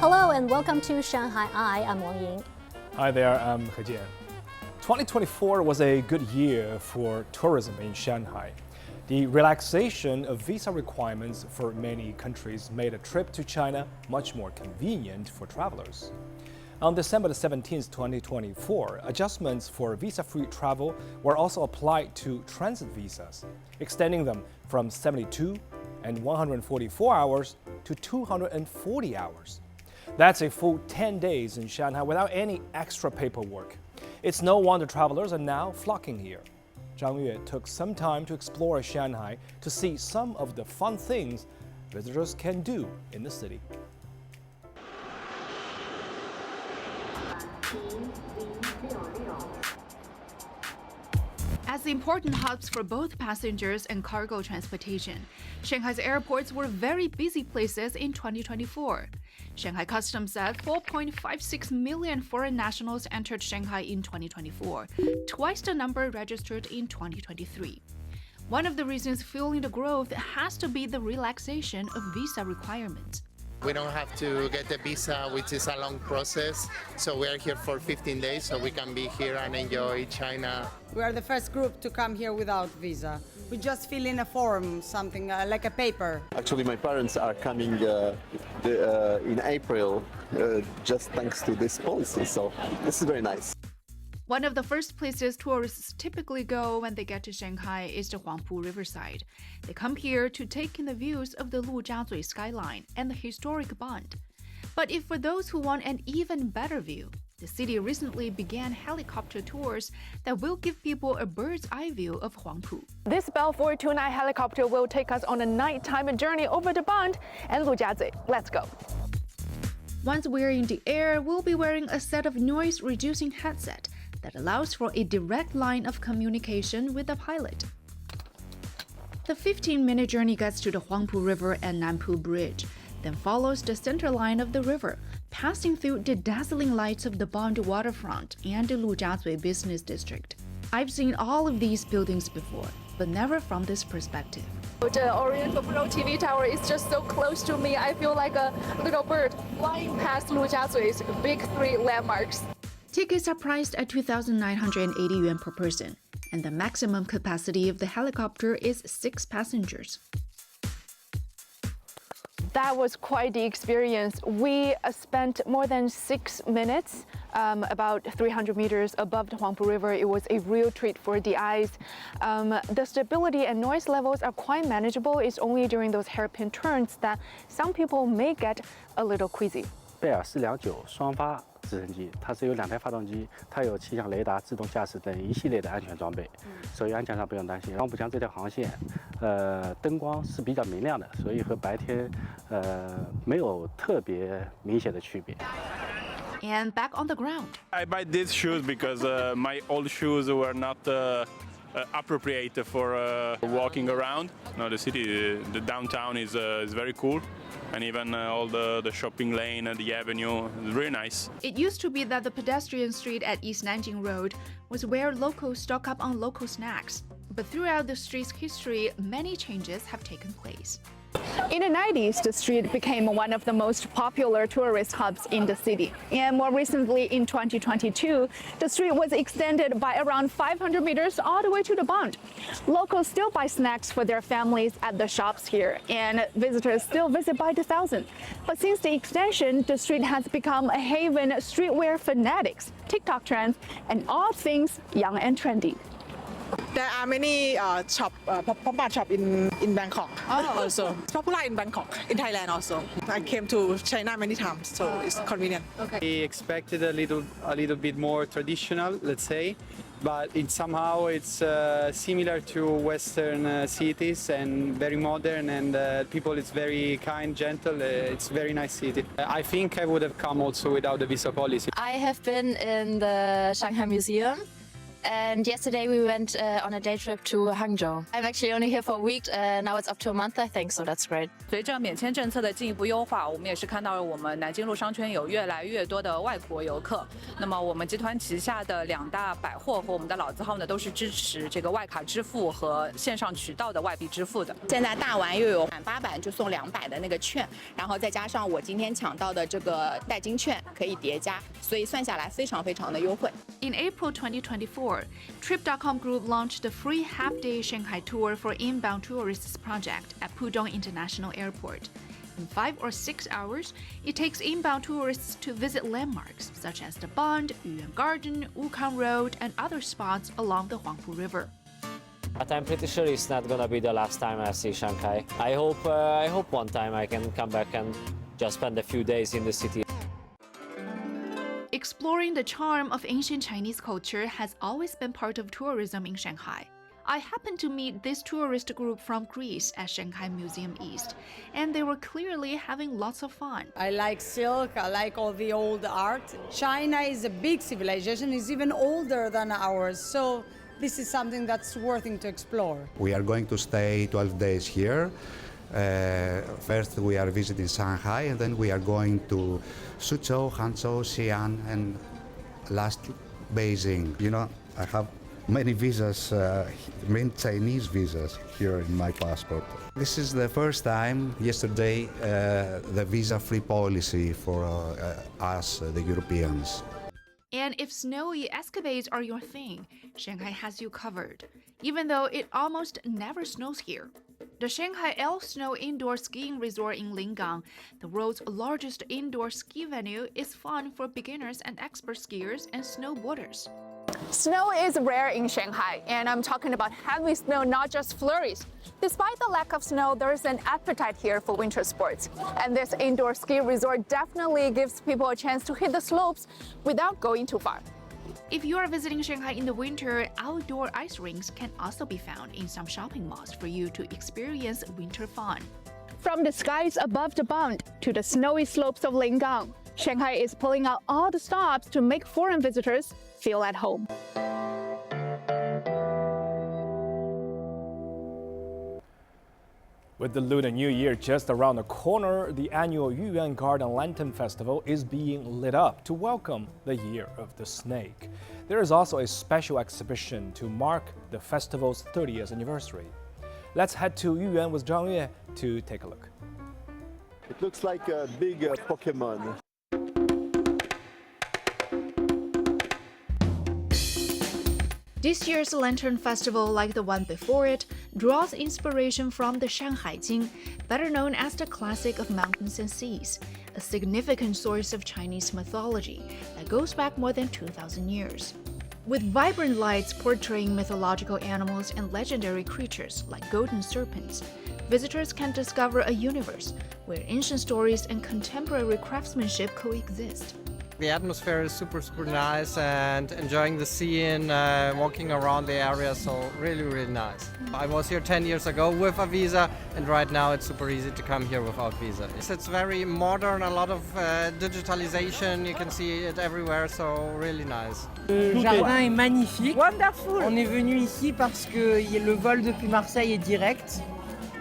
Hello and welcome to Shanghai Eye. I'm Wang Ying. Hi there, I'm He Jian. 2024 was a good year for tourism in Shanghai. The relaxation of visa requirements for many countries made a trip to China much more convenient for travelers. On December 17, 2024, adjustments for visa-free travel were also applied to transit visas, extending them from 72 and 144 hours to 240 hours. That's a full 10 days in Shanghai without any extra paperwork. It's no wonder travelers are now flocking here. Zhang Yue took some time to explore Shanghai to see some of the fun things visitors can do in the city. As important hubs for both passengers and cargo transportation, Shanghai's airports were very busy places in 2024. Shanghai Customs said 4.56 million foreign nationals entered Shanghai in 2024, twice the number registered in 2023. One of the reasons fueling the growth has to be the relaxation of visa requirements. We don't have to get a visa, which is a long process. So we are here for 15 days, so we can be here and enjoy China. We are the first group to come here without visa. We just fill in a form, something like a paper. Actually, my parents are coming in April, just thanks to this policy. So this is very nice. One of the first places tourists typically go when they get to Shanghai is the Huangpu Riverside. They come here to take in the views of the Lujiazui skyline and the historic Bund. But if for those who want an even better view, the city recently began helicopter tours that will give people a bird's eye view of Huangpu. This Bell 429 helicopter will take us on a nighttime journey over the Bund and Lujiazui. Let's go. Once we're in the air, we'll be wearing a set of noise-reducing headset that allows for a direct line of communication with the pilot. The 15-minute journey gets to the Huangpu River and Nanpu Bridge, then follows the center line of the river, passing through the dazzling lights of the Bund waterfront and the Lujiazui business district. I've seen all of these buildings before, but never from this perspective. The Oriental Pro TV tower is just so close to me. I feel like a little bird flying past Lujiazui's big three landmarks. Tickets are priced at 2,980 yuan per person, and the maximum capacity of the helicopter is 6 passengers. That was quite the experience. We spent more than 6 minutes about 300 meters above the Huangpu River. It was a real treat for the eyes. The stability and noise levels are quite manageable. It's only during those hairpin turns that some people may get a little queasy. 贝尔429双发直升机，它是有2台发动机，它有气象雷达、自动驾驶等一系列的安全装备，所以安全上不用担心。黄浦江这条航线，灯光是比较明亮的，所以和白天没有特别明显的区别。 And back on the ground. I buy these shoes because my old shoes were not appropriate for walking around. No, the city, the downtown is very cool. And even all the shopping lane and the avenue is really nice. It used to be that the pedestrian street at East Nanjing Road was where locals stock up on local snacks. But throughout the street's history, many changes have taken place. In the 90s, the street became one of the most popular tourist hubs in the city. And more recently, in 2022, the street was extended by around 500 meters all the way to the Bund. Locals still buy snacks for their families at the shops here, and visitors still visit by the thousand. But since the extension, the street has become a haven of streetwear fanatics, TikTok trends, and all things young and trendy. There are many pop-up shop in Bangkok also. It's popular in Bangkok, in Thailand also. I came to China many times, so it's convenient. Okay. We expected a little bit more traditional, let's say, but somehow it's similar to Western cities and very modern, and people is very kind, gentle. It's a very nice city. I think I would have come also without the visa policy. I have been in the Shanghai Museum. and yesterday we went on a day trip to Hangzhou. I'm actually only here for a week, now it's up to a month, I think, so that's great. 随着免签政策的进一步优化，我们也是看到了我们南京路商圈有越来越多的外国游客。那么我们集团旗下的2大百货和我们的老字号呢，都是支持这个外卡支付和线上渠道的外币支付的。现在大玩又有满800就送200的那个券，然后再加上我今天抢到的这个代金券可以叠加，所以算下来非常非常的优惠。In April 2024, Trip.com Group launched a free half-day Shanghai tour for inbound tourists project at Pudong International Airport. In 5 or 6 hours, it takes inbound tourists to visit landmarks such as the Bund, Yuyuan Garden, Wukang Road, and other spots along the Huangpu River. But I'm pretty sure it's not gonna be the last time I see Shanghai. I hope one time I can come back and just spend a few days in the city. Exploring the charm of ancient Chinese culture has always been part of tourism in Shanghai. I happened to meet this tourist group from Greece at Shanghai Museum East, and they were clearly having lots of fun. I like silk, I like all the old art. China is a big civilization, it's even older than ours, so this is something that's worth to explore. We are going to stay 12 days here. First we are visiting Shanghai, and then we are going to Suzhou, Hangzhou, Xi'an, and last Beijing. You know, I have many visas, many Chinese visas here in my passport. This is the first time, yesterday, the visa-free policy for us, the Europeans. And if snowy escapades are your thing, Shanghai has you covered, even though it almost never snows here. The Shanghai L Snow Indoor Skiing Resort in Lingang, the world's largest indoor ski venue, is fun for beginners and expert skiers and snowboarders. Snow is rare in Shanghai, and I'm talking about heavy snow, not just flurries. Despite the lack of snow, there is an appetite here for winter sports. And this indoor ski resort definitely gives people a chance to hit the slopes without going too far. If you are visiting Shanghai in the winter, outdoor ice rinks can also be found in some shopping malls for you to experience winter fun. From the skies above the Bund to the snowy slopes of Lingang, Shanghai is pulling out all the stops to make foreign visitors feel at home. With the Lunar New Year just around the corner, the annual Yuyuan Garden Lantern Festival is being lit up to welcome the Year of the Snake. There is also a special exhibition to mark the festival's 30th anniversary. Let's head to Yuyuan with Zhang Yue to take a look. It looks like a big Pokemon. This year's Lantern Festival, like the one before it, draws inspiration from the Shanghai Jing, better known as the classic of mountains and seas, a significant source of Chinese mythology that goes back more than 2,000 years. With vibrant lights portraying mythological animals and legendary creatures like golden serpents, visitors can discover a universe where ancient stories and contemporary craftsmanship coexist. The atmosphere is super nice, and enjoying the scene, walking around the area, so really nice. I was here 10 years ago with a visa, and right now it's super easy to come here without visa. It's very modern, a lot of digitalization, you can see it everywhere, so really nice. Le jardin est magnifique. Wonderful. On est venu ici parce que le vol depuis Marseille est direct,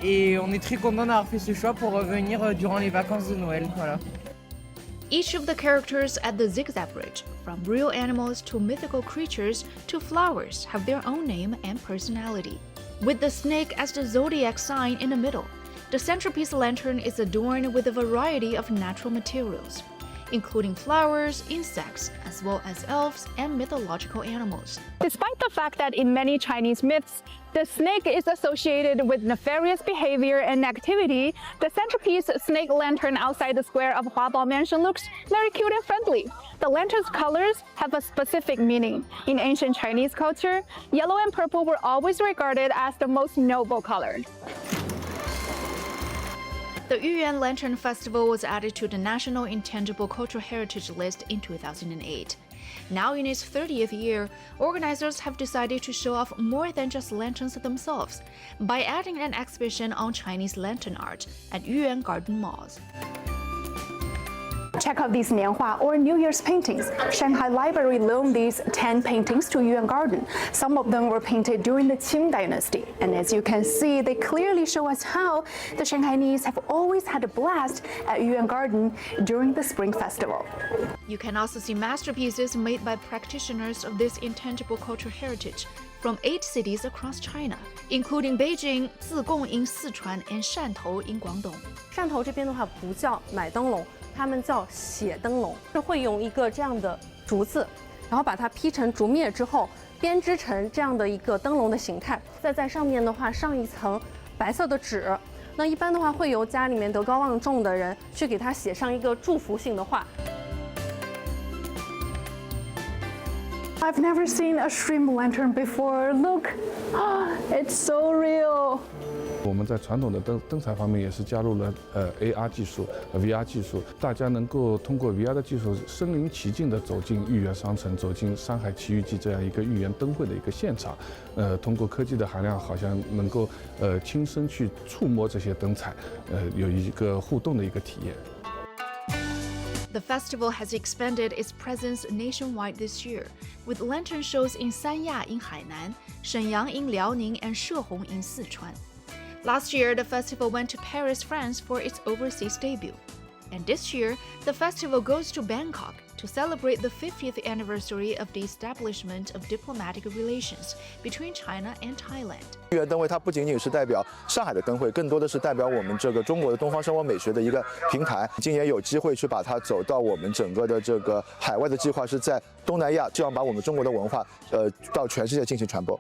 et on est très content d'avoir fait ce choix pour revenir durant les vacances de Noël. Voilà. Each of the characters at the Zigzag Bridge, from real animals to mythical creatures to flowers, have their own name and personality. With the snake as the zodiac sign in the middle, the centerpiece lantern is adorned with a variety of natural materials, including flowers, insects, as well as elves and mythological animals. Despite the fact that in many Chinese myths, the snake is associated with nefarious behavior and activity, the centerpiece snake lantern outside the square of Huabao Mansion looks very cute and friendly. The lantern's colors have a specific meaning. In ancient Chinese culture, yellow and purple were always regarded as the most noble color. The Yuyuan Lantern Festival was added to the National Intangible Cultural Heritage List in 2008. Now in its 30th year, organizers have decided to show off more than just lanterns themselves by adding an exhibition on Chinese lantern art at Yuyuan Garden Malls. Check out these Nianhua or New Year's paintings. Shanghai Library loaned these 10 paintings to Yuan Garden. Some of them were painted during the Qing Dynasty, and as you can see, they clearly show us how the Shanghainese have always had a blast at Yuan Garden during the Spring Festival. You can also see masterpieces made by practitioners of this intangible cultural heritage from 8 cities across China, including Beijing, Zigong in Sichuan, and Shantou in Guangdong. 汕头这边的话不叫买灯笼，他们叫写灯笼，是会用一个这样的竹子，然后把它劈成竹篾之后，编织成这样的一个灯笼的形态，再在上面的话上一层白色的纸。那一般的话会由家里面德高望重的人去给它写上一个祝福性的话。I've never seen a shrimp lantern before. Look, it's so real. 我们在传统的灯彩方面也是加入了AR 技术、VR 技术，大家能够通过 VR 的技术身临其境地走进豫园商城，走进山海奇遇记这样一个豫园灯会的一个现场。通过科技的含量，好像能够亲身去触摸这些灯彩，有一个互动的一个体验。The festival has expanded its presence nationwide this year, with lantern shows in Sanya in Hainan, Shenyang in Liaoning, and Shehong in Sichuan. Last year, the festival went to Paris, France for its overseas debut. And this year, the festival goes to Bangkok to celebrate the 50th anniversary of the establishment of diplomatic relations between China and Thailand. 豫园灯会它不仅仅是代表上海的灯会，更多的是代表我们这个中国的东方生活美学的一个平台。今年有机会去把它走到我们整个的这个海外的计划是在东南亚，希望把我们中国的文化到全世界进行传播。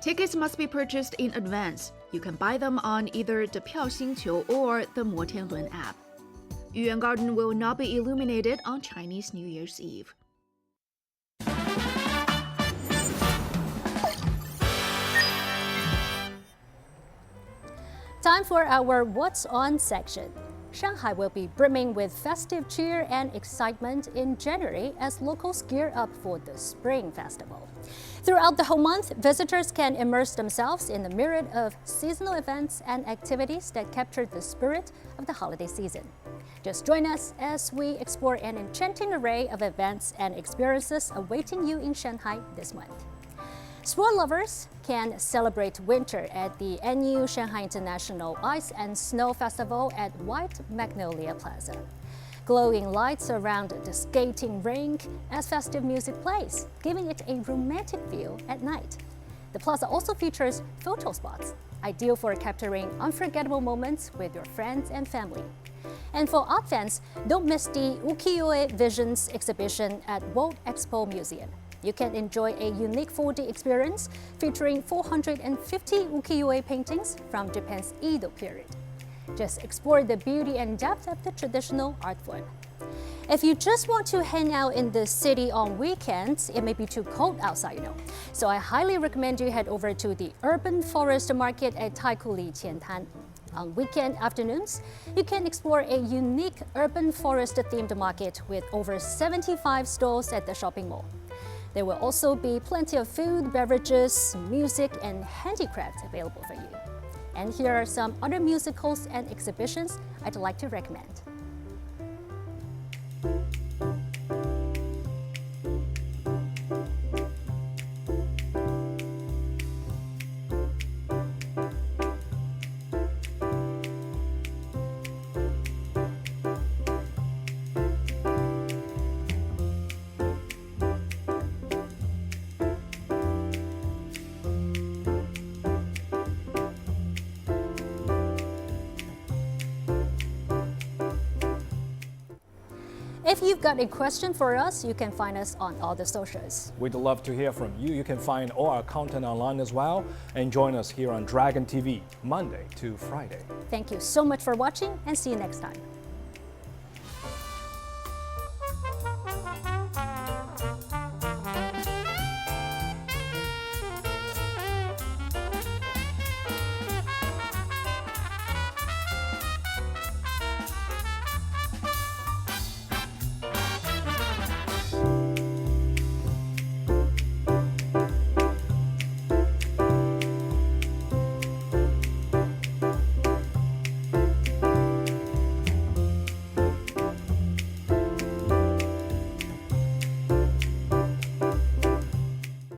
Tickets must be purchased in advance. You can buy them on either the 票星球 or the 摩天轮 app. Yuan Garden will not be illuminated on Chinese New Year's Eve. Time for our What's On section. Shanghai will be brimming with festive cheer and excitement in January as locals gear up for the Spring Festival. Throughout the whole month, visitors can immerse themselves in the myriad of seasonal events and activities that capture the spirit of the holiday season. Just join us as we explore an enchanting array of events and experiences awaiting you in Shanghai this month. Sport lovers can celebrate winter at the NU Shanghai International Ice and Snow Festival at White Magnolia Plaza. Glowing lights surround the skating rink as festive music plays, giving it a romantic view at night. The plaza also features photo spots, ideal for capturing unforgettable moments with your friends and family. And for art fans, don't miss the Ukiyo-e Visions exhibition at World Expo Museum. You can enjoy a unique 4D experience featuring 450 ukiyo-e paintings from Japan's Edo period. Just explore the beauty and depth of the traditional art form. If you just want to hang out in the city on weekends, it may be too cold outside, you know. So I highly recommend you head over to the Urban Forest Market at Taikuli Qiantan. On weekend afternoons, you can explore a unique urban forest-themed market with over 75 stalls at the shopping mall. There will also be plenty of food, beverages, music, and handicrafts available for you. And here are some other musicals and exhibitions I'd like to recommend. If you've got a question for us, you can find us on all the socials. We'd love to hear from you. You can find all our content online as well and join us here on Dragon TV, Monday to Friday. Thank you so much for watching and see you next time.